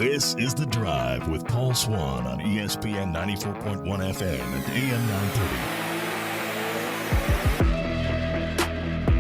This is The Drive with Paul Swann on ESPN 94.1 FM and AM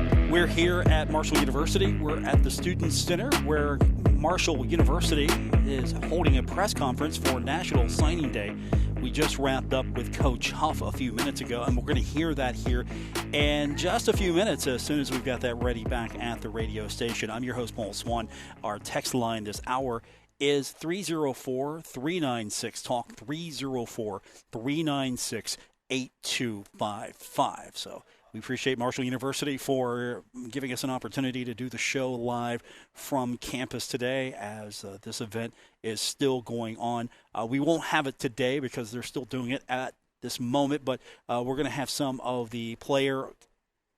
930. We're here at Marshall University. We're at the Student Center where Marshall University is holding a press conference for National Signing Day. We just wrapped up with Coach Huff a few minutes ago, and we're going to hear that here in just a few minutes as soon as we've got that ready back at the radio station. I'm your host, Paul Swann. Our text line this hour is 304-396-TALK, 304-396-8255. So we appreciate Marshall University for giving us an opportunity to do the show live from campus today as this event is still going on. We won't have it today because they're still doing it at this moment, but we're going to have some of the player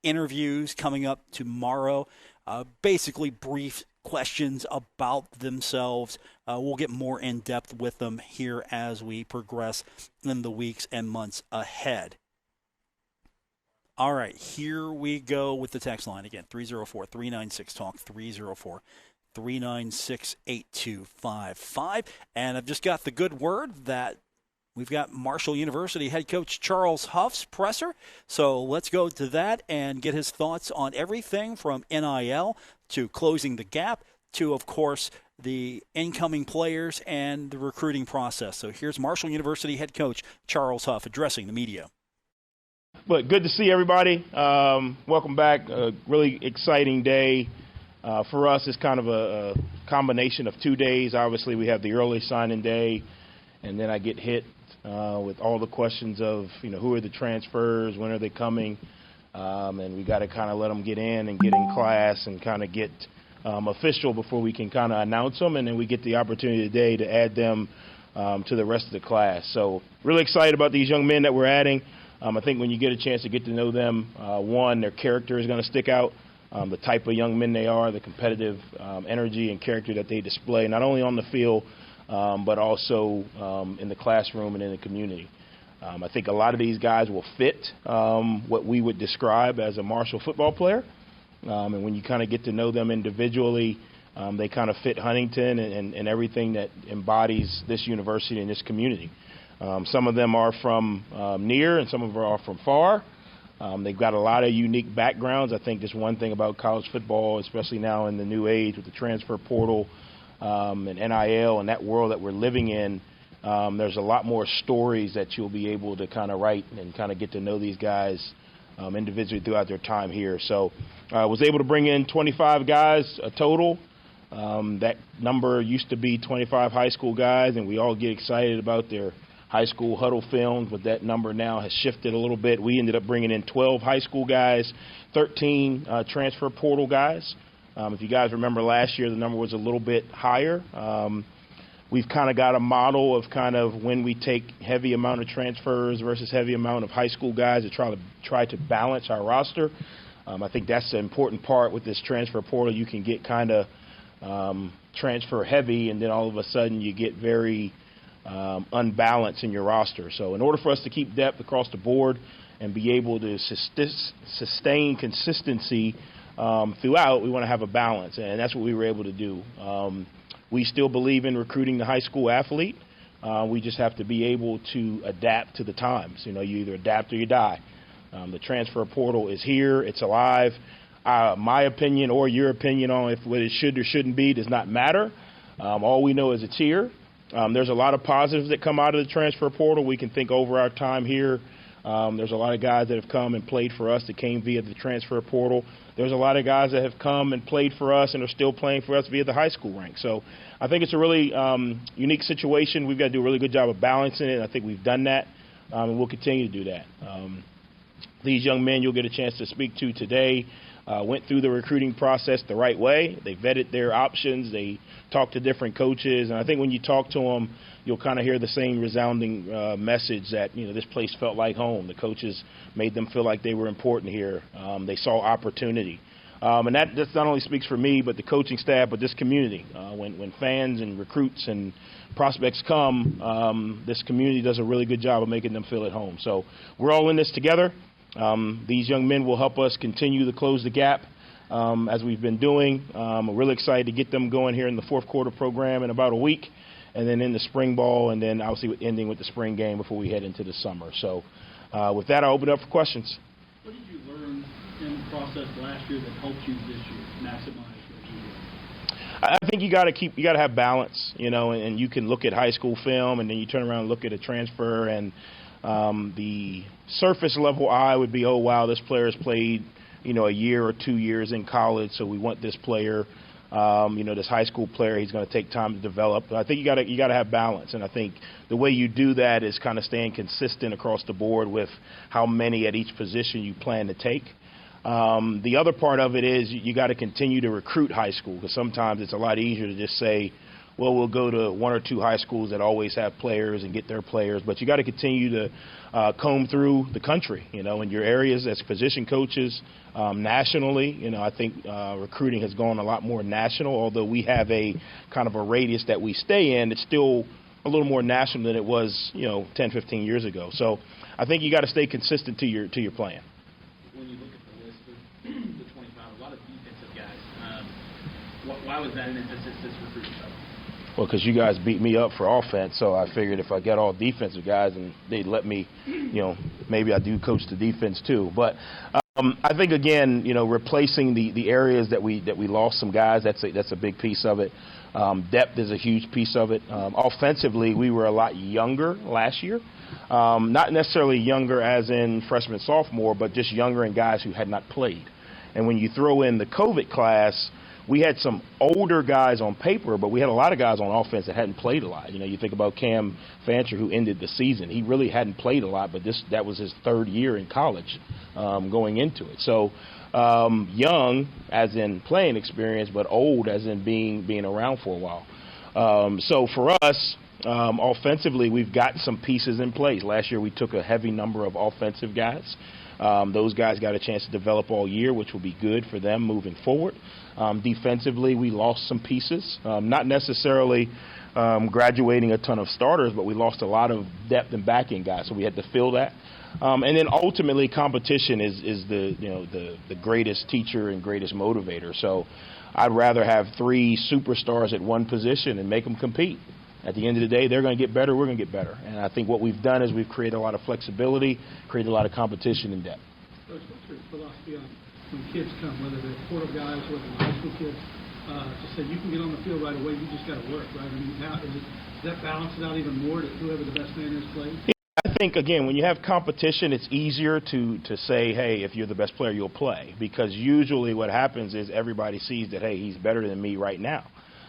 interviews coming up tomorrow, basically brief questions about themselves. We'll get more in-depth with them here as we progress in the weeks and months ahead. All right, here we go with the text line again, 304-396-TALK, 304-396-8255. And I've just got the good word that we've got Marshall University head coach Charles Huff's presser. So let's go to that and get his thoughts on everything from NIL to closing the gap to, of course, the incoming players and the recruiting process. So here's Marshall University head coach Charles Huff addressing the media. But good to see everybody. Welcome back. A really exciting day. For us, it's kind of a combination of 2 days. Obviously, we have the early signing day, and then I get hit with all the questions of, who are the transfers, when are they coming, and we got to kind of let them get in and get in class and kind of get official before we can kind of announce them, and then we get the opportunity today to add them to the rest of the class. So really excited about these young men that we're adding. I think when you get a chance to get to know them, one, their character is going to stick out, the type of young men they are, the competitive energy and character that they display, not only on the field, but also in the classroom and in the community. I think a lot of these guys will fit what we would describe as a Marshall football player. And when you kind of get to know them individually, they kind of fit Huntington and everything that embodies this university and this community. Some of them are from near and some of them are from far. They've got a lot of unique backgrounds. I think just one thing about college football, especially now in the new age with the transfer portal and NIL and that world that we're living in, there's a lot more stories that you'll be able to kind of write and kind of get to know these guys individually throughout their time here. So I was able to bring in 25 guys total. That number used to be 25 high school guys, and we all get excited about their high school huddle films, but that number now has shifted a little bit. We ended up bringing in 12 high school guys, 13 transfer portal guys. If you guys remember last year, the number was a little bit higher. We've kind of got a model of kind of when we take heavy amount of transfers versus heavy amount of high school guys to try to balance our roster. I think that's the important part with this transfer portal. You can get kind of transfer heavy, and then all of a sudden you get very unbalanced in your roster. So in order for us to keep depth across the board and be able to sustain consistency throughout, we want to have a balance, and that's what we were able to do. We still believe in recruiting the high school athlete. We just have to be able to adapt to the times. You either adapt or you die. The transfer portal is here. It's alive. My opinion or your opinion on what it should or shouldn't be does not matter. All we know is it's here. There's a lot of positives that come out of the transfer portal. We can think over our time here. There's a lot of guys that have come and played for us that came via the transfer portal. There's a lot of guys that have come and played for us and are still playing for us via the high school rank. So I think it's a really unique situation. We've got to do a really good job of balancing it. I think we've done that, and we'll continue to do that. These young men you'll get a chance to speak to today went through the recruiting process the right way. They vetted their options. They talked to different coaches. And I think when you talk to them, you'll kind of hear the same resounding message that, this place felt like home. The coaches made them feel like they were important here. They saw opportunity. And that not only speaks for me, but the coaching staff, but this community. When fans and recruits and prospects come, this community does a really good job of making them feel at home. So we're all in this together. These young men will help us continue to close the gap. as we've been doing. I'm really excited to get them going here in the fourth quarter program in about a week, and then in the spring ball, and then obviously ending with the spring game before we head into the summer. So with that, I'll open it up for questions. What did you learn in the process last year that helped you this year maximize what you did? I think you got to have balance, and you can look at high school film, and then you turn around and look at a transfer, and the surface level eye would be, oh wow, this player has played, a year or 2 years in college, so we want this player, this high school player, he's going to take time to develop. But I think you got to have balance, and I think the way you do that is kind of staying consistent across the board with how many at each position you plan to take. The other part of it is you got to continue to recruit high school, because sometimes it's a lot easier to just say, well, we'll go to one or two high schools that always have players and get their players. But you got to continue to comb through the country, in your areas as position coaches nationally. I think recruiting has gone a lot more national, although we have a kind of a radius that we stay in. It's still a little more national than it was, 10, 15 years ago. So I think you got to stay consistent to your plan. When you look at the list of the 25, a lot of defensive guys. Why was that an emphasis this recruiting cycle? Well, because you guys beat me up for offense, so I figured if I get all defensive guys and they'd let me, maybe I do coach the defense too. But I think, again, replacing the areas that we lost some guys, that's a big piece of it. Depth is a huge piece of it. Offensively, we were a lot younger last year. Not necessarily younger as in freshman, sophomore, but just younger in guys who had not played. And when you throw in the COVID class, we had some older guys on paper, but we had a lot of guys on offense that hadn't played a lot. You think about Cam Fancher, who ended the season. He really hadn't played a lot, but that was his third year in college going into it. So young as in playing experience, but old as in being around for a while. So for us, offensively, we've got some pieces in place. Last year we took a heavy number of offensive guys. Those guys got a chance to develop all year, which will be good for them moving forward. Defensively, we lost some pieces, not necessarily graduating a ton of starters, but we lost a lot of depth and back-end guys, so we had to fill that. And then ultimately, competition is the greatest teacher and greatest motivator. So I'd rather have 3 superstars at one position and make them compete. At the end of the day, they're going to get better, we're going to get better. And I think what we've done is we've created a lot of flexibility, created a lot of competition and depth. Coach, what's your philosophy on when kids come, whether they're portal guys or the high school kids, to say you can get on the field right away, you just got to work, right? I mean, now, does that balance it out even more to whoever the best man is plays? I think, again, when you have competition, it's easier to say, hey, if you're the best player, you'll play. Because usually what happens is everybody sees that, hey, he's better than me right now.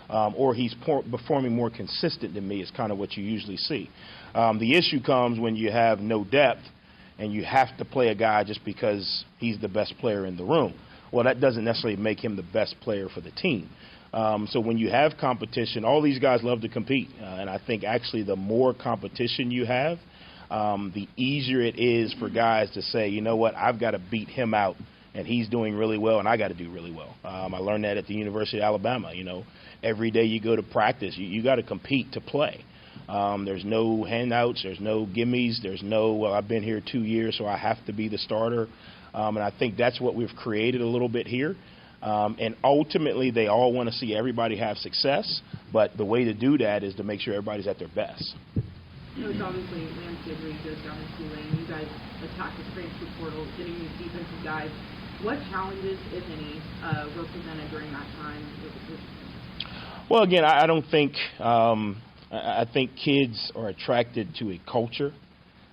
Or he's performing more consistent than me is kind of what you usually see. The issue comes when you have no depth and you have to play a guy just because he's the best player in the room. Well, that doesn't necessarily make him the best player for the team. So when you have competition, all these guys love to compete. And I think actually the more competition you have, the easier it is for guys to say, you know what, I've got to beat him out, and he's doing really well, and I got to do really well. I learned that at the University of Alabama. Every day you go to practice, you got to compete to play. There's no handouts, there's no gimmies, there's no, well, I've been here 2 years, so I have to be the starter. And I think that's what we've created a little bit here. And ultimately, they all want to see everybody have success, but the way to do that is to make sure everybody's at their best. It's obviously landscape where you goes down the school lane. You guys attack the transfer portal, getting these defensive guys. What challenges, if any, were presented during that time with the coaches? Well, again, I don't think I think kids are attracted to a culture,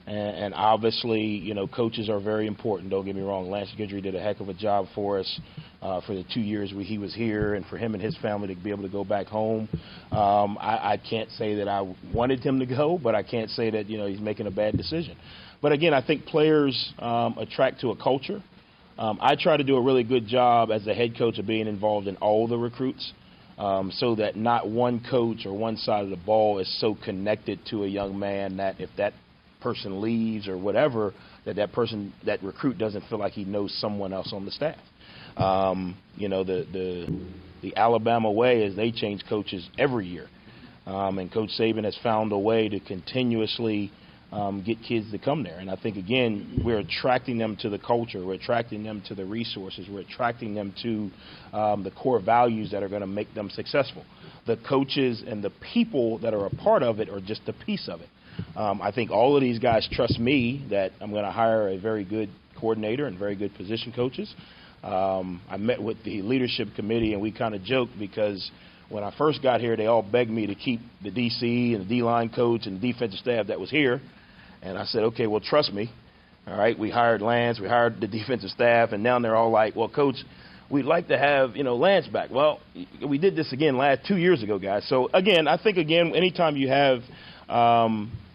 and obviously, coaches are very important. Don't get me wrong. Lance Guidry did a heck of a job for us for the 2 years he was here, and for him and his family to be able to go back home. I can't say that I wanted him to go, but I can't say that he's making a bad decision. But again, I think players attract to a culture. I try to do a really good job as the head coach of being involved in all the recruits. So that not one coach or one side of the ball is so connected to a young man that if that person leaves or whatever, that recruit doesn't feel like he knows someone else on the staff. The Alabama way is they change coaches every year. And Coach Saban has found a way to continuously get kids to come there. And I think, again, we're attracting them to the culture. We're attracting them to the resources. We're attracting them to the core values that are going to make them successful. The coaches and the people that are a part of it are just a piece of it. I think all of these guys trust me that I'm going to hire a very good coordinator and very good position coaches. I met with the leadership committee, and we kind of joked because when I first got here, they all begged me to keep the DC and the D-line coach and the defensive staff that was here. And I said, okay, well, trust me. All right, we hired Lance, we hired the defensive staff, and now they're all like, well, Coach, we'd like to have, Lance back. Well, we did this again 2 years ago, guys. So, again, I think, anytime you have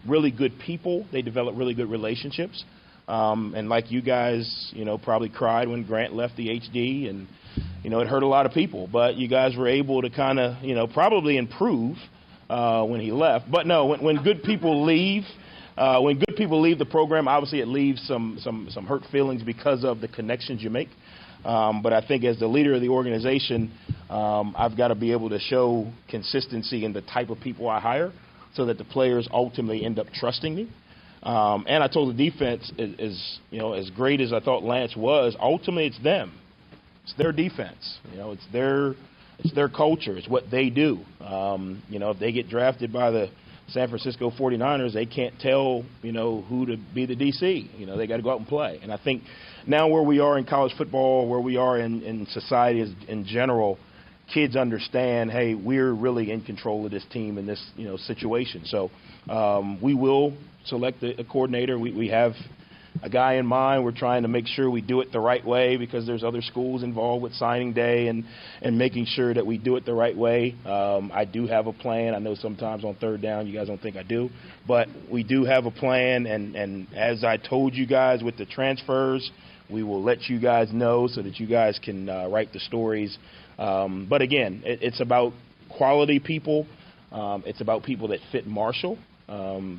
really good people, they develop really good relationships. And like you guys, probably cried when Grant left the HD, and, it hurt a lot of people. But you guys were able to kind of, probably improve when he left. But no, when good people leave, the program, obviously it leaves some hurt feelings because of the connections you make. But I think as the leader of the organization, I've got to be able to show consistency in the type of people I hire so that the players ultimately end up trusting me. And I told the defense, as great as I thought Lance was, ultimately it's them. It's their defense. It's their culture. It's what they do. If they get drafted by the San Francisco 49ers, they can't tell, who to be the DC. They got to go out and play. And I think now where we are in college football, where we are in society in general, kids understand, hey, we're really in control of this team in this, situation. So we will select a coordinator. We have a guy in mind. We're trying to make sure we do it the right way because there's other schools involved with signing day and making sure that we do it the right way. I do have a plan. I know sometimes on third down you guys don't think I do, but we do have a plan. And as I told you guys with the transfers, we will let you guys know so that you guys can write the stories. But again, it's about quality people. It's about people that fit Marshall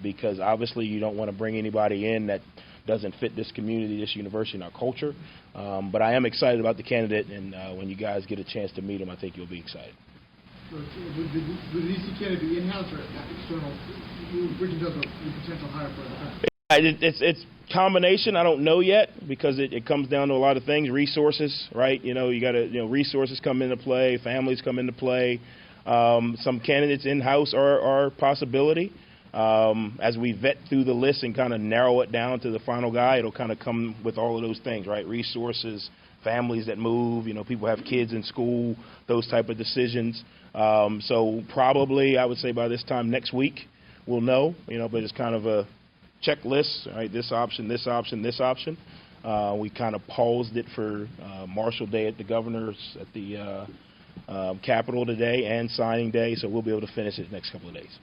because obviously you don't want to bring anybody in that doesn't fit this community, this university, and our culture. But I am excited about the candidate, and when you guys get a chance to meet him, I think you'll be excited. So would the DC candidate be in-house or external? Bridget does a potential hire for it. It's combination. I don't know yet because it comes down to a lot of things. Resources, right? You got to, resources come into play. Families come into play. Some candidates in-house are a possibility. As we vet through the list and kind of narrow it down to the final guy, it'll kind of come with all of those things, right? Resources, families that move, people have kids in school, those type of decisions. So probably I would say by this time next week we'll know, but it's kind of a checklist, right? This option, this option, this option. We kind of paused it for Marshall Day at the governor's at the Capitol today and signing day, so we'll be able to finish it the next couple of days.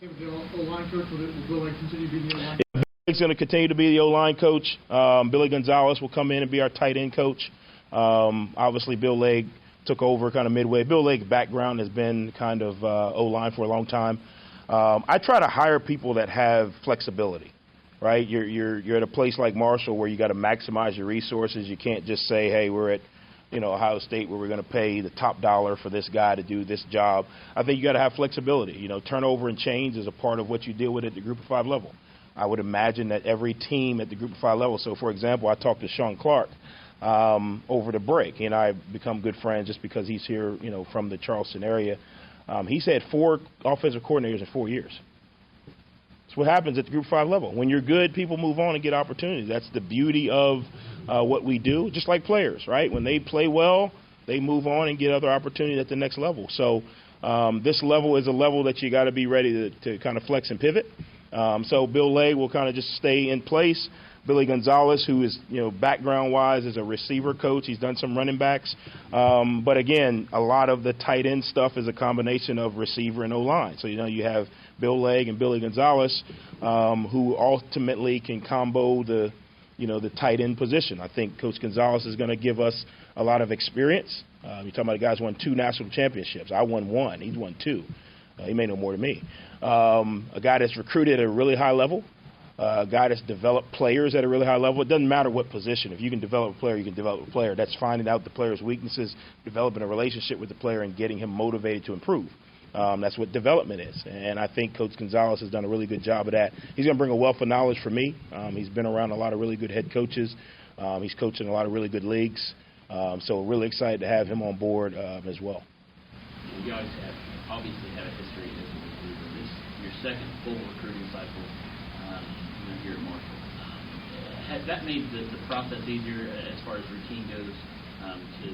Same with the O-line coach, will Bill continue to be the O-line coach? Billy's going to continue to be the O-line coach. Billy Gonzalez will come in and be our tight end coach. Obviously, Bill Legg took over kind of midway. Bill Legg's background has been kind of O-line for a long time. I try to hire people that have flexibility, right? You're at a place like Marshall where you got to maximize your resources. You can't just say, hey, we're at Ohio State where we're going to pay the top dollar for this guy to do this job. I think you got to have flexibility. Turnover and change is a part of what you deal with at the Group of 5 level. I would imagine that every team at the Group of 5 level. So, for example, I talked to Sean Clark over the break. He and I become good friends just because he's here, from the Charleston area. He's had 4 offensive coordinators in 4 years. That's what happens at the Group 5 level. When you're good, people move on and get opportunities. That's the beauty of what we do, just like players, right? When they play well, they move on and get other opportunities at the next level. So this level is a level that you got to be ready to kind of flex and pivot. So Bill Legg will kind of just stay in place. Billy Gonzalez, who is, background-wise is a receiver coach. He's done some running backs. But, again, a lot of the tight end stuff is a combination of receiver and O-line. So, you have Bill Legg and Billy Gonzalez who ultimately can combo the tight end position. I think Coach Gonzalez is going to give us a lot of experience. You're talking about a guy who's won 2 national championships. I won 1. He's won 2. He may know more than me. A guy that's recruited at a really high level. A guy that's developed players at a really high level. It doesn't matter what position. If you can develop a player, you can develop a player. That's finding out the player's weaknesses, developing a relationship with the player, and getting him motivated to improve. That's what development is. And I think Coach Gonzalez has done a really good job of that. He's going to bring a wealth of knowledge for me. He's been around a lot of really good head coaches. He's coaching a lot of really good leagues. So really excited to have him on board as well. You guys obviously have a history as a recruiter. This is your second full recruiting cycle here at Marshall. Has that made the process easier as far as routine goes to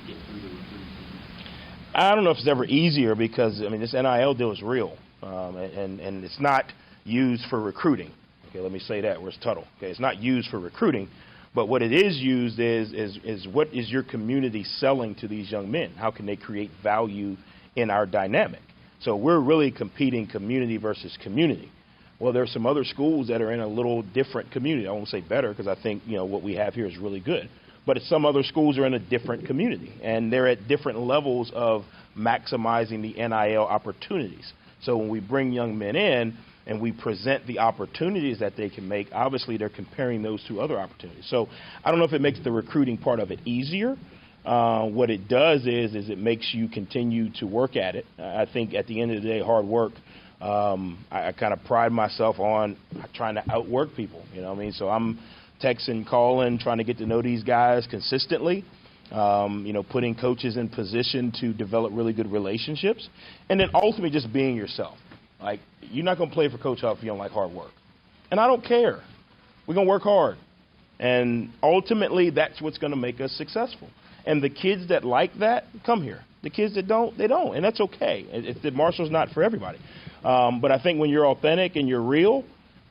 get through the recruiting season? I don't know if it's ever easier because, I mean, this NIL deal is real, and it's not used for recruiting. Okay, let me say that where it's Tuttle. Okay, it's not used for recruiting, but what it is used is what is your community selling to these young men? How can they create value in our dynamic? So we're really competing community versus community. Well, there are some other schools that are in a little different community. I won't say better because I think, what we have here is really good. But some other schools are in a different community, and they're at different levels of maximizing the NIL opportunities. So when we bring young men in and we present the opportunities that they can make, obviously they're comparing those to other opportunities. So I don't know if it makes the recruiting part of it easier. What it does is it makes you continue to work at it. I think at the end of the day, hard work, I kind of pride myself on trying to outwork people. So I'm texting, calling, trying to get to know these guys consistently, putting coaches in position to develop really good relationships, and then ultimately just being yourself. Like, you're not going to play for Coach Huff if you don't like hard work. And I don't care. We're going to work hard. And ultimately, that's what's going to make us successful. And the kids that like that, come here. The kids that don't, they don't. And that's okay. Marshall's not for everybody. But I think when you're authentic and you're real,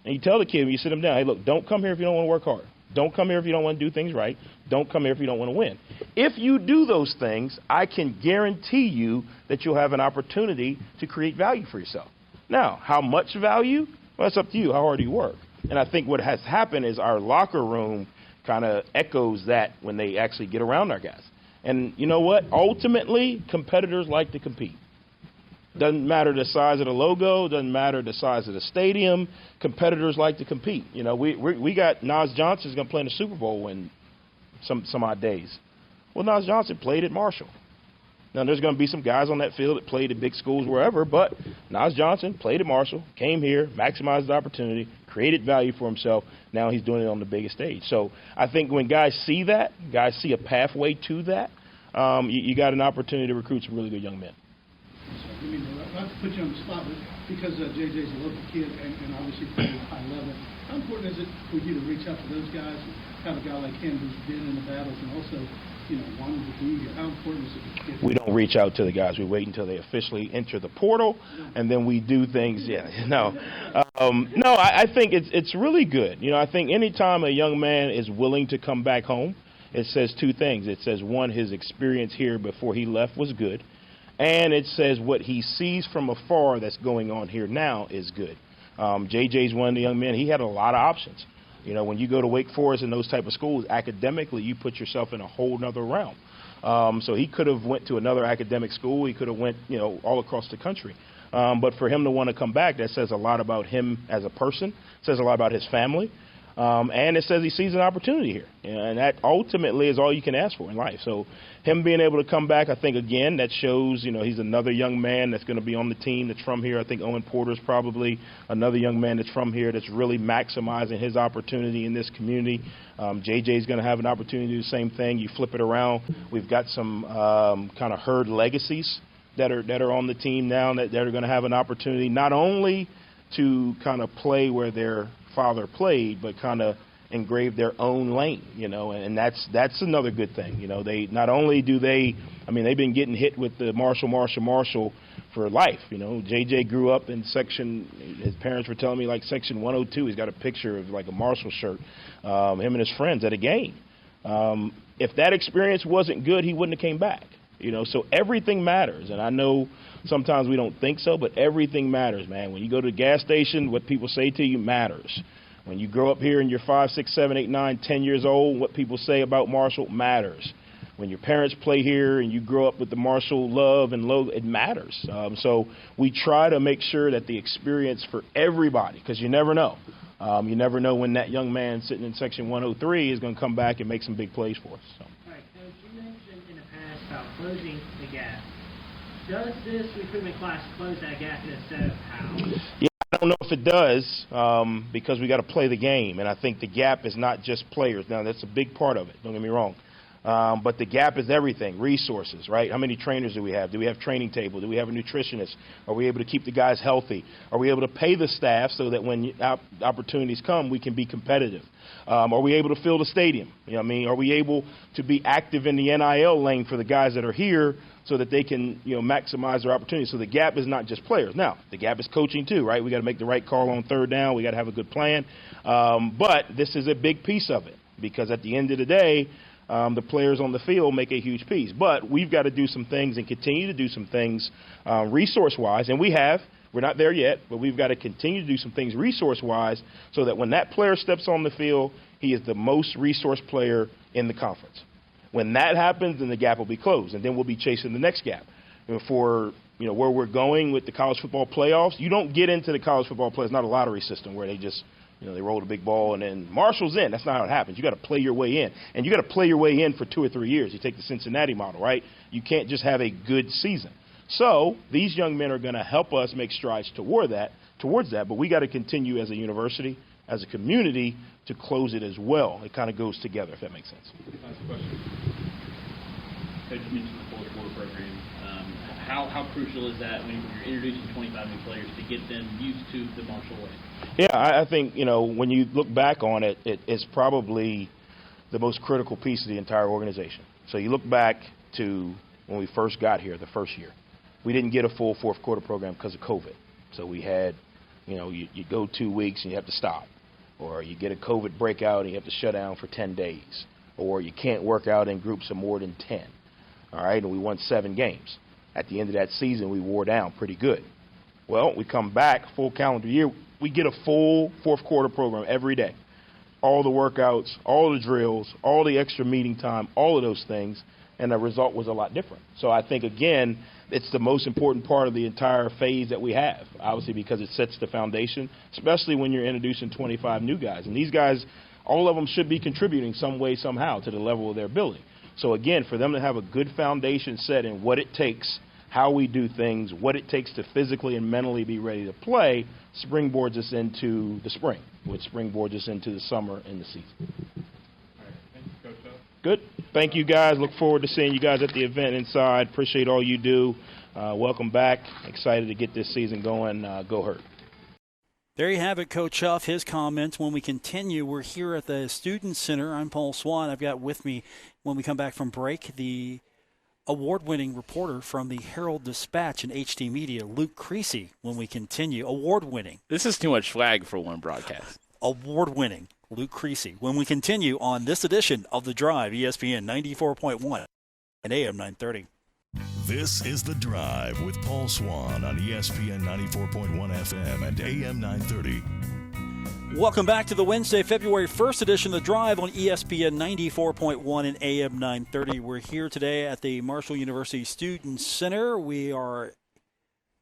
and you tell the kid, when you sit them down, hey, look, don't come here if you don't want to work hard. Don't come here if you don't want to do things right. Don't come here if you don't want to win. If you do those things, I can guarantee you that you'll have an opportunity to create value for yourself. Now, how much value? Well, that's up to you. How hard do you work? And I think what has happened is our locker room kind of echoes that when they actually get around our guys. And you know what? Ultimately, competitors like to compete. Doesn't matter the size of the logo. Doesn't matter the size of the stadium. Competitors like to compete. We got Nas Johnson's going to play in the Super Bowl in some odd days. Well, Nas Johnson played at Marshall. Now, there's going to be some guys on that field that played at big schools wherever, but Nas Johnson played at Marshall, came here, maximized the opportunity, created value for himself. Now he's doing it on the biggest stage. So I think when guys see that, guys see a pathway to that, you got an opportunity to recruit some really good young men. I mean, not to put you on the spot, but because JJ's a local kid and obviously playing at a high level, how important is it for you to reach out to those guys, have a guy like him who's been in the battles and also, wanting to be here? How important is it? We don't reach out to the guys. We wait until they officially enter the portal, and then we do things. I think it's really good. I think anytime a young man is willing to come back home, it says two things. It says, one, his experience here before he left was good. And it says what he sees from afar that's going on here now is good. JJ's one of the young men. He had a lot of options. When you go to Wake Forest and those type of schools, academically, you put yourself in a whole nother realm. So he could have went to another academic school. He could have went, all across the country. But for him to want to come back, that says a lot about him as a person. It says a lot about his family. And it says he sees an opportunity here. And that ultimately is all you can ask for in life. So him being able to come back, I think, again, that shows, he's another young man that's going to be on the team that's from here. I think Owen Porter's probably another young man that's from here that's really maximizing his opportunity in this community. JJ's going to have an opportunity to do the same thing. You flip it around. We've got some kind of herd legacies that are on the team now that are going to have an opportunity not only to kind of play where their father played, but kind of engrave their own lane, and that's another good thing. They not only do they've been getting hit with the Marshall for life. JJ grew up in his parents were telling me like section 102. He's got a picture of like a Marshall shirt, him and his friends at a game. If that experience wasn't good, he wouldn't have came back. So everything matters. And I know sometimes we don't think so, but everything matters, man. When you go to the gas station, what people say to you matters. When you grow up here and you're 5, 6, 7, 8, 9, 10 years old, what people say about Marshall matters. When your parents play here and you grow up with the Marshall love and logo, it matters. So we try to make sure that the experience for everybody, because you never know. You never know when that young man sitting in section 103 is going to come back and make some big plays for us. So. All right, Coach, you mentioned in the past about closing the gap. Does this recruitment class close that gap, and if so, how? Yeah, I don't know if it does because we got to play the game, and I think the gap is not just players. Now, that's a big part of it. Don't get me wrong. But the gap is everything, resources, right? How many trainers do we have? Do we have training table? Do we have a nutritionist? Are we able to keep the guys healthy? Are we able to pay the staff so that when opportunities come, we can be competitive? Are we able to fill the stadium? You know what I mean? Are we able to be active in the NIL lane for the guys that are here so that they can, maximize their opportunities? So the gap is not just players. Now, the gap is coaching too, right? We got to make the right call on third down. We got to have a good plan. But this is a big piece of it because at the end of the day, the players on the field make a huge piece. But we've got to do some things and continue to do some things resource-wise. And we have. We're not there yet, but we've got to continue to do some things resource-wise so that when that player steps on the field, he is the most resource player in the conference. When that happens, then the gap will be closed, and then we'll be chasing the next gap. And for where we're going with the college football playoffs, you don't get into the college football playoffs. It's not a lottery system where they just they roll the big ball and then Marshall's in. That's not how it happens. You got to play your way in, and you got to play your way in for 2 or 3 years. You take the Cincinnati model, right? You can't just have a good season. So these young men are going to help us make strides towards that. But we got to continue as a university, as a community, to close it as well. It kind of goes together, if that makes sense. Last question. Coach, you mentioned the fourth quarter program. How crucial is that when you're introducing 25 new players to get them used to the Marshall way? Yeah, I think, when you look back on it, it's probably the most critical piece of the entire organization. So you look back to when we first got here, the first year. We didn't get a full fourth quarter program because of COVID. So we had, you go 2 weeks and you have to stop. Or you get a COVID breakout and you have to shut down for 10 days. Or you can't work out in groups of more than 10. All right, and we won 7 games. At the end of that season, we wore down pretty good. Well, we come back, full calendar year, we get a full fourth quarter program every day. All the workouts, all the drills, all the extra meeting time, all of those things, and the result was a lot different. So I think, again, it's the most important part of the entire phase that we have, obviously because it sets the foundation, especially when you're introducing 25 new guys. And these guys, all of them should be contributing some way, somehow to the level of their ability. So, again, for them to have a good foundation set in what it takes, how we do things, what it takes to physically and mentally be ready to play, springboards us into the spring, which springboards us into the summer and the season. All right. Thank you, Coach Huff. Good. Thank you, guys. Look forward to seeing you guys at the event inside. Appreciate all you do. Welcome back. Excited to get this season going. Go Hurt. There you have it, Coach Huff, his comments. When we continue, we're here at the Student Center. I'm Paul Swann. I've got with me, when we come back from break, the award-winning reporter from the Herald-Dispatch and HD Media, Luke Creasy, when we continue. Award-winning. This is too much flag for one broadcast. Award-winning Luke Creasy. When we continue on this edition of The Drive, ESPN 94.1 and AM 930. This is The Drive with Paul Swann on ESPN 94.1 FM and AM 930. Welcome back to the Wednesday, February 1st edition of The Drive on ESPN 94.1 and AM 930. We're here today at the Marshall University Student Center. We are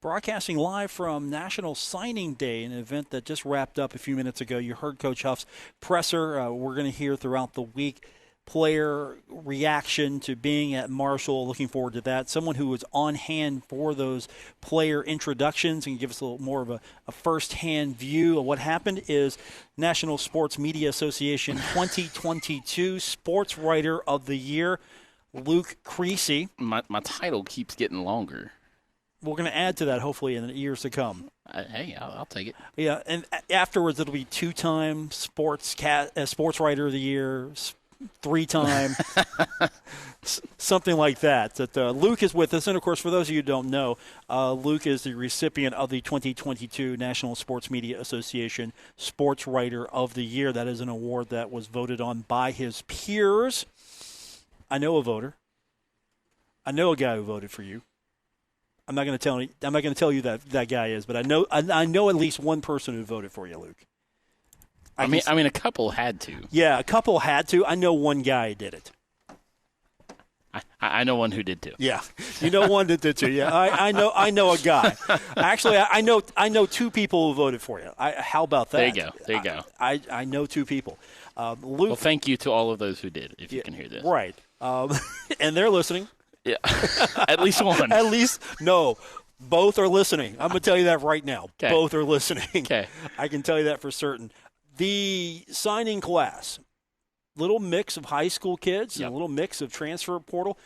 broadcasting live from National Signing Day, an event that just wrapped up a few minutes ago. You heard Coach Huff's presser. We're going to hear throughout the week player reaction to being at Marshall. Looking forward to that. Someone who was on hand for those player introductions and give us a little more of a first-hand view of what happened is National Sports Media Association 2022 Sportswriter of the Year, Luke Creasy. My title keeps getting longer. We're going to add to that, hopefully, in the years to come. Hey, I'll take it. Yeah, and afterwards it'll be 2-time Sportswriter of the Year, 3-time, something like that. That Luke is with us, and of course, for those of you who don't know, Luke is the recipient of the 2022 National Sports Media Association Sportswriter of the Year. That is an award that was voted on by his peers. I know a voter. I know a guy who voted for you. I'm not going to tell you that guy is, but I know at least one person who voted for you, Luke. I mean, a couple had to. Yeah, a couple had to. I know one guy did it. I know one who did too. Yeah, you know one that did too. Yeah, I know a guy. Actually, I know 2 people who voted for you. How about that? There you go. I know 2 people. Luke. Well, thank you to all of those who did. If you can hear this, right? And they're listening. Yeah, at least one. At least, no. Both are listening. I'm going to tell you that right now. Okay. Both are listening. Okay. I can tell you that for certain. The signing class, little mix of high school kids and a little mix of transfer portal.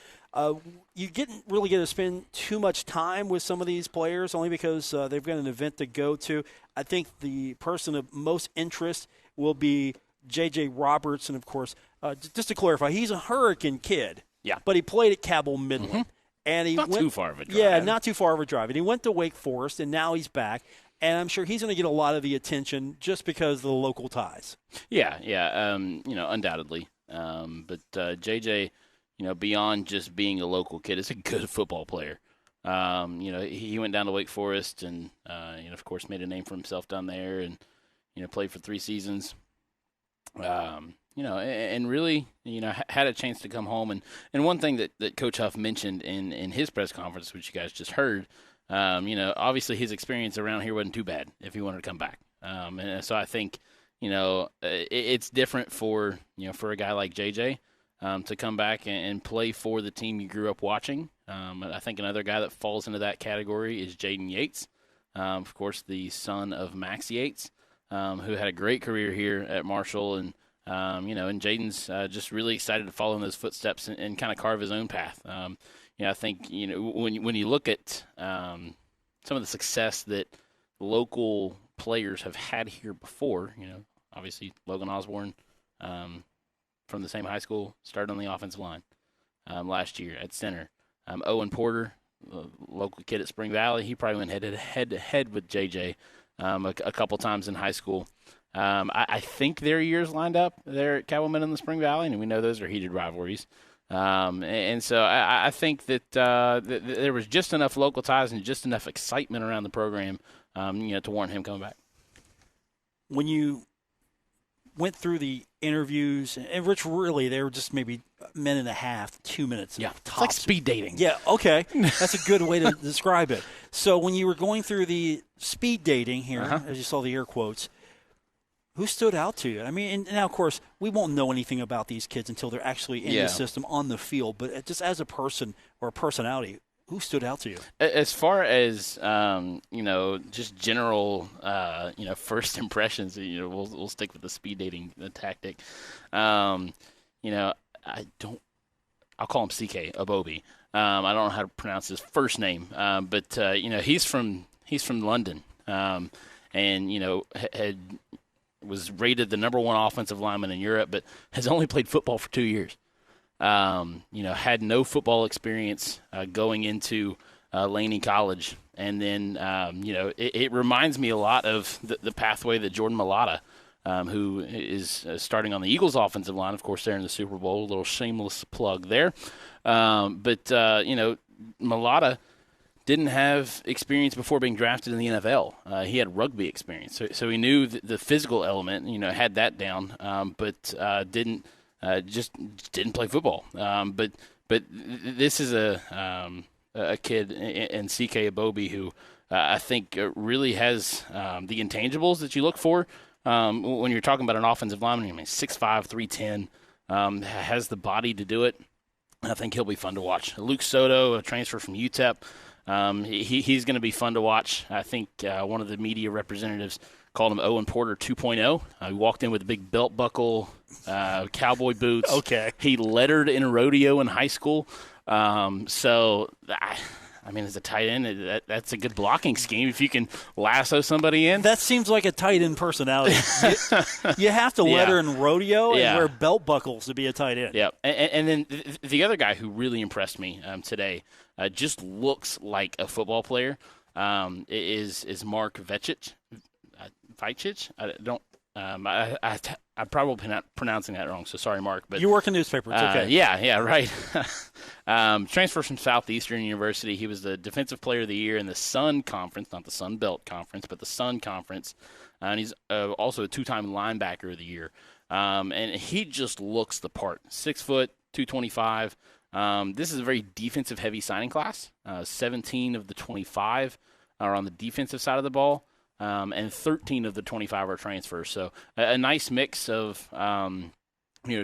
You didn't really get to spend too much time with some of these players only because they've got an event to go to. I think the person of most interest will be J.J. Roberts. And, of course, just to clarify, he's a Hurricane kid. Yeah. But he played at Cabell Midland. Mm-hmm. And he not went, too far of a drive. Yeah, not too far of a drive. And he went to Wake Forest, and now he's back. And I'm sure he's going to get a lot of the attention just because of the local ties. Yeah, undoubtedly. But JJ, beyond just being a local kid, is a good football player. He went down to Wake Forest and, of course, made a name for himself down there and, played for 3 seasons. And really, had a chance to come home. And one thing that Coach Huff mentioned in his press conference, which you guys just heard, obviously his experience around here wasn't too bad if he wanted to come back. And so I think, it's different for a guy like JJ to come back and play for the team you grew up watching. I think another guy that falls into that category is Jaden Yates, of course, the son of Max Yates, who had a great career here at Marshall. And Jaden's just really excited to follow in those footsteps and kind of carve his own path. I think, when you look at some of the success that local players have had here before, obviously Logan Osborne from the same high school started on the offensive line last year at center. Owen Porter, the local kid at Spring Valley, he probably went head to head with JJ a couple times in high school. I think their years lined up there at Cabell Midland and the Spring Valley, and we know those are heated rivalries. And so I think that there was just enough local ties and just enough excitement around the program, to warrant him coming back. When you went through the interviews, and Rich, really, they were just maybe a minute and a half, 2 minutes. Yeah, tops. It's like speed dating. Yeah, okay. That's a good way to describe it. So when you were going through the speed dating here, as you saw the air quotes, who stood out to you? I mean, and now, of course, we won't know anything about these kids until they're actually in the system on the field. But just as a person or a personality, who stood out to you? As far as, just general, first impressions, we'll stick with the speed dating tactic. I'll call him CK Abobi. I don't know how to pronounce his first name, but he's from London, and was rated the number 1 offensive lineman in Europe, but has only played football for 2 years. Had no football experience going into Laney College, and then it reminds me a lot of the pathway that Jordan Mailata, who is starting on the Eagles' offensive line, of course, they're in the Super Bowl. A little shameless plug there. But Mailata didn't have experience before being drafted in the NFL. He had rugby experience, so he knew the physical element, had that down, but didn't play football. But this is a kid in CK Abobi who I think really has the intangibles that you look for when you're talking about an offensive lineman. I mean, 6'5", 310, has the body to do it. I think he'll be fun to watch. Luke Soto, a transfer from UTEP, he's going to be fun to watch. I think one of the media representatives called him Owen Porter 2.0. He walked in with a big belt buckle, cowboy boots. Okay. He lettered in a rodeo in high school. As a tight end, that's a good blocking scheme if you can lasso somebody in. That seems like a tight end personality. You have to letter in rodeo and wear belt buckles to be a tight end. Yeah, and then the other guy who really impressed me today just looks like a football player is Mark Vecic. I'm probably not pronouncing that wrong, so sorry, Mark. But you work in newspaper. It's okay. Yeah, right. Transfer from Southeastern University. He was the Defensive Player of the Year in the Sun Conference, not the Sun Belt Conference, but the Sun Conference. And he's also a 2-time Linebacker of the Year. And he just looks the part. 6 foot, 225. This is a very defensive-heavy signing class. 17 of the 25 are on the defensive side of the ball. And 13 of the 25 are transfers. So a nice mix of,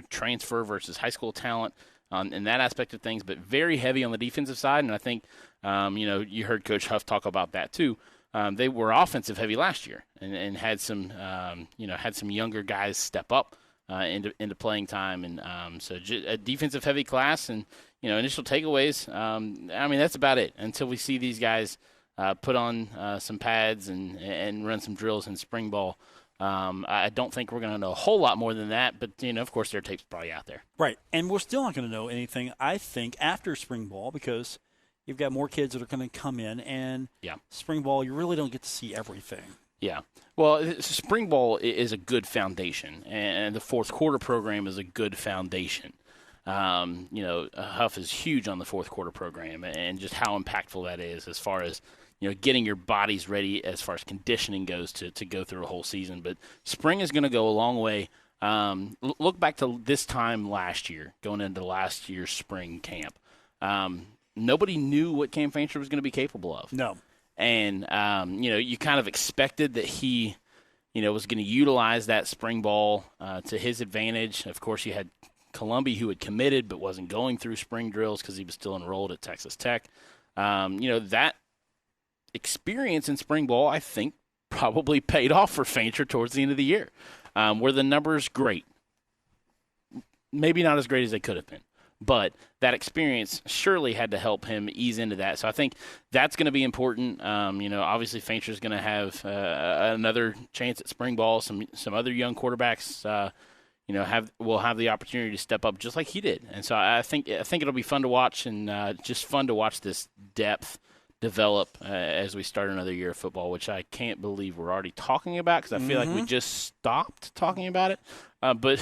transfer versus high school talent. in that aspect of things, but very heavy on the defensive side. And I think, you heard Coach Huff talk about that too. They were offensive heavy last year and had some, had some younger guys step up into playing time. And so a defensive heavy class and, initial takeaways. That's about it until we see these guys put on some pads and run some drills in spring ball. I don't think we're going to know a whole lot more than that, but, of course, their tape's probably out there. Right, and we're still not going to know anything, I think, after spring ball because you've got more kids that are going to come in, and spring ball, you really don't get to see everything. Yeah. Well, spring ball is a good foundation, and the fourth quarter program is a good foundation. Huff is huge on the fourth quarter program and just how impactful that is as far as getting your bodies ready as far as conditioning goes to go through a whole season. But spring is going to go a long way. Look back to this time last year, going into last year's spring camp. Nobody knew what Cam Fancher was going to be capable of. No. And, you kind of expected that he, was going to utilize that spring ball to his advantage. Of course, you had Columbia, who had committed but wasn't going through spring drills because he was still enrolled at Texas Tech. That experience in spring ball, I think, probably paid off for Fancher towards the end of the year. Were the numbers great? Maybe not as great as they could have been, but that experience surely had to help him ease into that. So I think that's going to be important. Obviously Fancher's going to have another chance at spring ball. Some other young quarterbacks, will have the opportunity to step up just like he did. And so I think it'll be fun to watch and just fun to watch this depth develop as we start another year of football, which I can't believe we're already talking about because I feel like we just stopped talking about it. But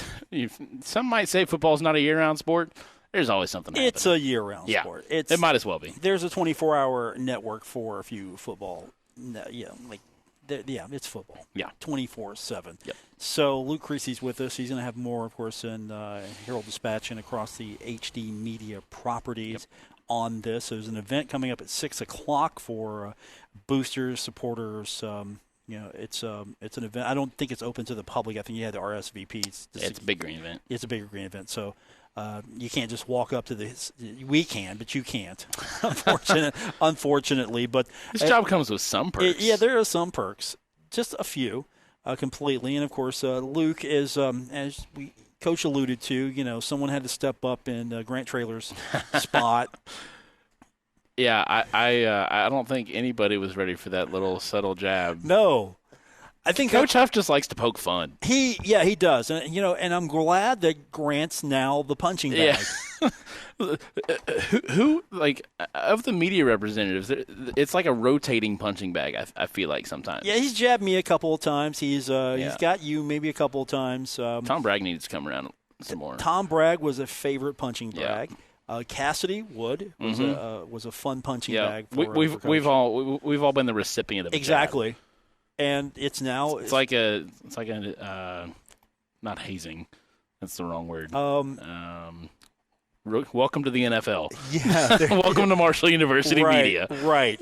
some might say football is not a year-round sport. There's always something happening. It's a year-round sport. It might as well be. There's a 24-hour network for a few football. It's football. Yeah. 24/7. Yep. So Luke Creasy's with us. He's going to have more, of course, in Herald-Dispatch and across the HD Media properties on this. There's an event coming up at 6 o'clock for boosters, supporters. It's an event. I don't think it's open to the public. I think you had the RSVPs. It's a big green event. It's a bigger green event. So you can't just walk up to this. We can, but you can't, unfortunately. But this job comes with some perks. There are some perks. Just a few, completely. And, of course, Luke is, as Coach alluded to, someone had to step up in Grant Traylor's spot. Yeah, I don't think anybody was ready for that little subtle jab. No. I think Coach Huff just likes to poke fun. He does. And, and I'm glad that Grant's now the punching bag. Yeah. Who, of the media representatives, it's like a rotating punching bag, I feel like sometimes. Yeah, he's jabbed me a couple of times. He's got you maybe a couple of times. Tom Bragg needs to come around some more. Tom Bragg was a favorite punching bag. Cassidy Wood was a fun punching bag. We've all been the recipient of exactly. And it's now it's like a not hazing. That's the wrong word. Welcome to the NFL. Yeah. Welcome to Marshall University Media. Right.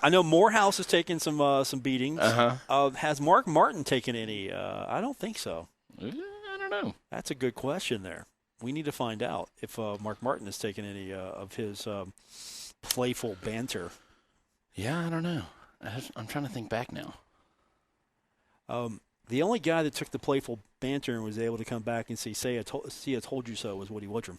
I know Morehouse has taken some beatings. Has Mark Martin taken any? I don't think so. I don't know. That's a good question there. We need to find out if Mark Martin has taken any of his playful banter. Yeah, I don't know. I'm trying to think back now. The only guy that took the playful banter and was able to come back and say I told you so was Woody Woodrum.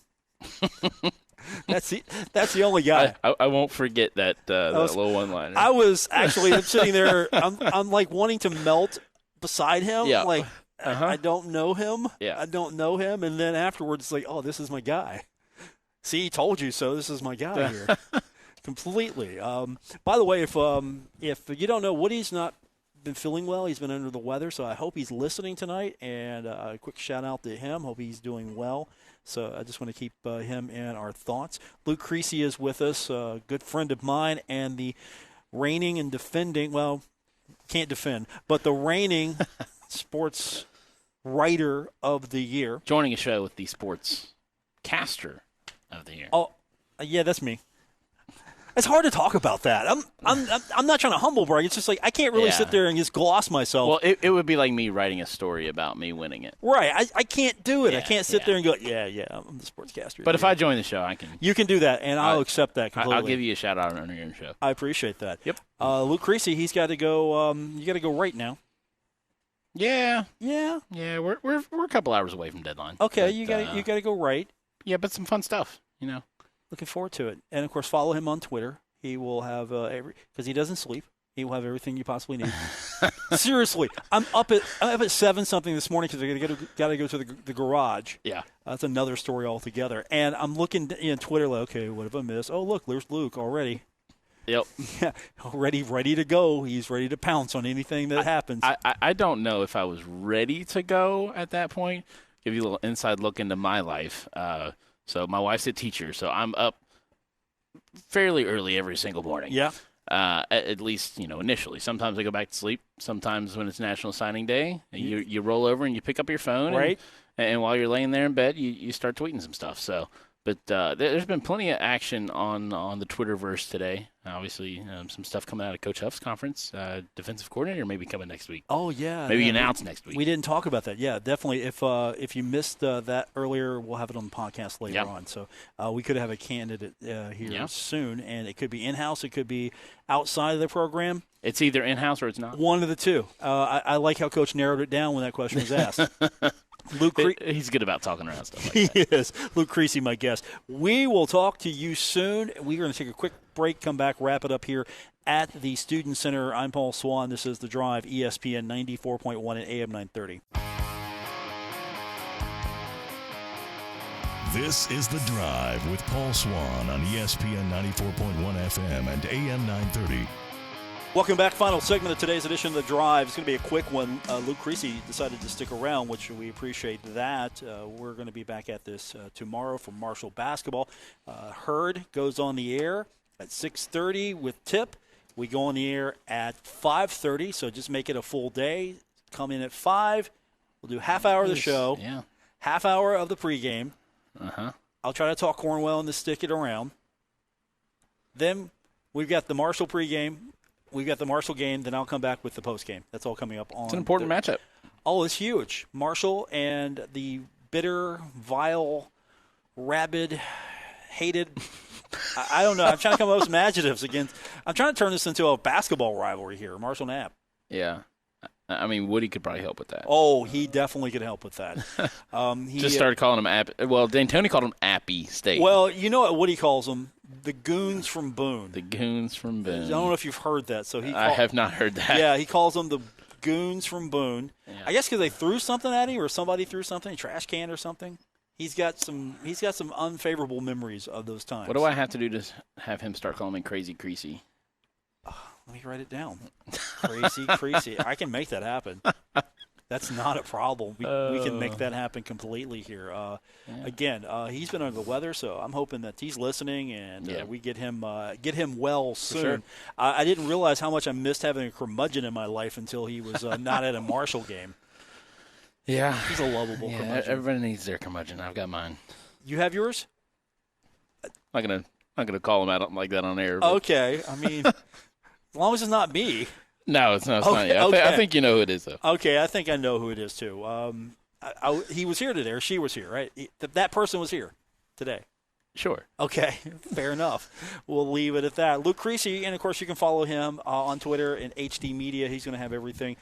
That's the only guy. I won't forget that little one-liner. I was actually sitting there. I'm like wanting to melt beside him. Yeah. Like I don't know him. Yeah. I don't know him. And then afterwards, it's like, oh, this is my guy. See, he told you so. This is my guy here. Completely. By the way, if you don't know, Woody's not been feeling well. He's been under the weather, so I hope he's listening tonight. And a quick shout out to him. Hope he's doing well. So I just want to keep him in our thoughts. Luke Creasy is with us, a good friend of mine, and the reigning and defending, well, can't defend, but the reigning sports writer of the year. Joining a show with the sports caster of the year. Oh, yeah, that's me. It's hard to talk about that. I'm not trying to humble brag. It's just like I can't really sit there and just gloss myself. Well, it would be like me writing a story about me winning it. Right. I can't do it. I can't sit there and go, I'm the sportscaster. But if I join the show, I can. You can do that, and I'll accept that completely. I'll give you a shout out on your show. I appreciate that. Yep. Luke Creasy, he's got to go. You got to go right now. Yeah. Yeah. Yeah. We're a couple hours away from deadline. Okay. But, you got to go right. Yeah, but some fun stuff. Looking forward to it, and of course, follow him on Twitter. He will have because he doesn't sleep. He will have everything you possibly need. Seriously, I'm up at 7-something this morning because I got to go to the garage. Yeah, that's another story altogether. And I'm looking in Twitter like, okay, what have I missed? Oh, look, there's Luke already. Yep. Yeah, already ready to go. He's ready to pounce on anything that happens. I don't know if I was ready to go at that point. Give you a little inside look into my life. So my wife's a teacher, so I'm up fairly early every single morning. Yeah. At least, initially. Sometimes I go back to sleep. Sometimes when it's National Signing Day, you roll over and you pick up your phone. Right. And while you're laying there in bed, you start tweeting some stuff. So, but there's been plenty of action on the Twitterverse today. Obviously, some stuff coming out of Coach Huff's conference. Defensive coordinator maybe coming next week. Oh, yeah. Maybe announced next week. We didn't talk about that. Yeah, definitely. If you missed that earlier, we'll have it on the podcast later on. So we could have a candidate here soon, and it could be in-house. It could be outside of the program. It's either in-house or it's not. One of the two. I like how Coach narrowed it down when that question was asked. He's good about talking around stuff like that. He is. Luke Creasy, my guest. We will talk to you soon. We're going to take a quick break, come back, wrap it up here at the Student Center. I'm Paul Swann. This is The Drive, ESPN 94.1 and AM 930. This is The Drive with Paul Swann on ESPN 94.1 FM and AM 930. Welcome back. Final segment of today's edition of The Drive. It's going to be a quick one. Luke Creasy decided to stick around, which we appreciate that. We're going to be back at this tomorrow for Marshall basketball. Herd goes on the air at 6:30 with tip. We go on the air at 5:30, so just make it a full day. Come in at 5. We'll do half hour of the show, half hour of the pregame. I'll try to talk Cornwell and to stick it around. Then we've got the Marshall pregame. We've got the Marshall game, then I'll come back with the postgame. That's all coming up on. It's an important matchup. Oh, it's huge. Marshall and the bitter, vile, rabid, hated. I don't know. I'm trying to come up with some adjectives against. I'm trying to turn this into a basketball rivalry here, Marshall and App. Yeah. I mean, Woody could probably help with that. Oh, he definitely could help with that. He just started calling him Appy. Well, D'Antoni called him Appy State. Well, you know what Woody calls them? The Goons from Boone. The Goons from Boone. I don't know if you've heard that. So I have not heard that. Yeah, he calls them the Goons from Boone. Yeah. I guess because they threw something at him or somebody threw something, a trash can or something. He's got some unfavorable memories of those times. What do I have to do to have him start calling me Crazy Creasy? Let me write it down. Crazy Creasy. I can make that happen. That's not a problem. We can make that happen completely here. Again, he's been under the weather, so I'm hoping that he's listening and we get him well soon. Sure. I didn't realize how much I missed having a curmudgeon in my life until he was not at a Marshall game. Yeah. He's a lovable curmudgeon. Everybody needs their curmudgeon. I've got mine. You have yours? I'm not gonna call him out like that on air. But. Okay. I mean, as long as it's not me. No, it's not. It's not you. I think you know who it is, though. Okay, I think I know who it is, too. He was here today, or she was here, right? That person was here today. Sure. Okay, fair enough. We'll leave it at that. Luke Creasy, and, of course, you can follow him on Twitter and HD Media. He's going to have everything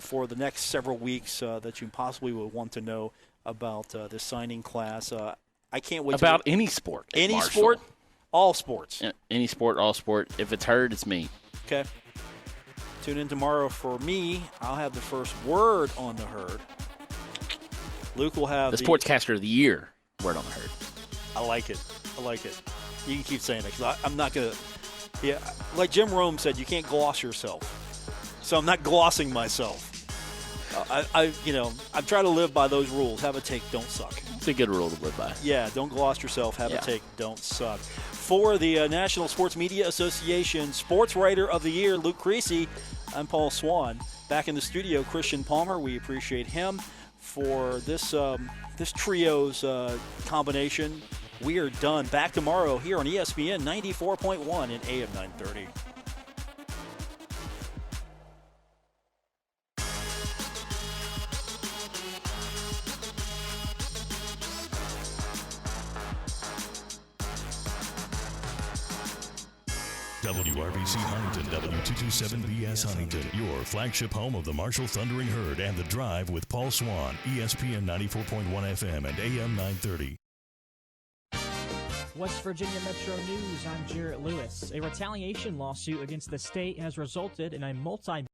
for the next several weeks that you possibly would want to know about this signing class. I can't wait. About any sport. Any Marshall. sport? All sports. Any sport, all sport. If it's Herd, it's me. Okay. Tune in tomorrow for me. I'll have the first word on the Herd. Luke will have the Sportscaster of the Year word on the Herd. I like it. You can keep saying it because I'm not going to. Yeah, like Jim Rome said, you can't gloss yourself. So I'm not glossing myself. I'm trying to live by those rules. Have a take, don't suck. It's a good rule to live by. Yeah, don't gloss yourself. Have a take, don't suck. For the National Sports Media Association Sportswriter of the Year, Luke Creasy, I'm Paul Swann. Back in the studio, Christian Palmer. We appreciate him for this trio's combination. We are done. Back tomorrow here on ESPN 94.1 and AM 930. WRBC Huntington, W227BS Huntington, your flagship home of the Marshall Thundering Herd and The Drive with Paul Swann, ESPN 94.1 FM and AM 930. West Virginia Metro News, I'm Jarrett Lewis. A retaliation lawsuit against the state has resulted in a multi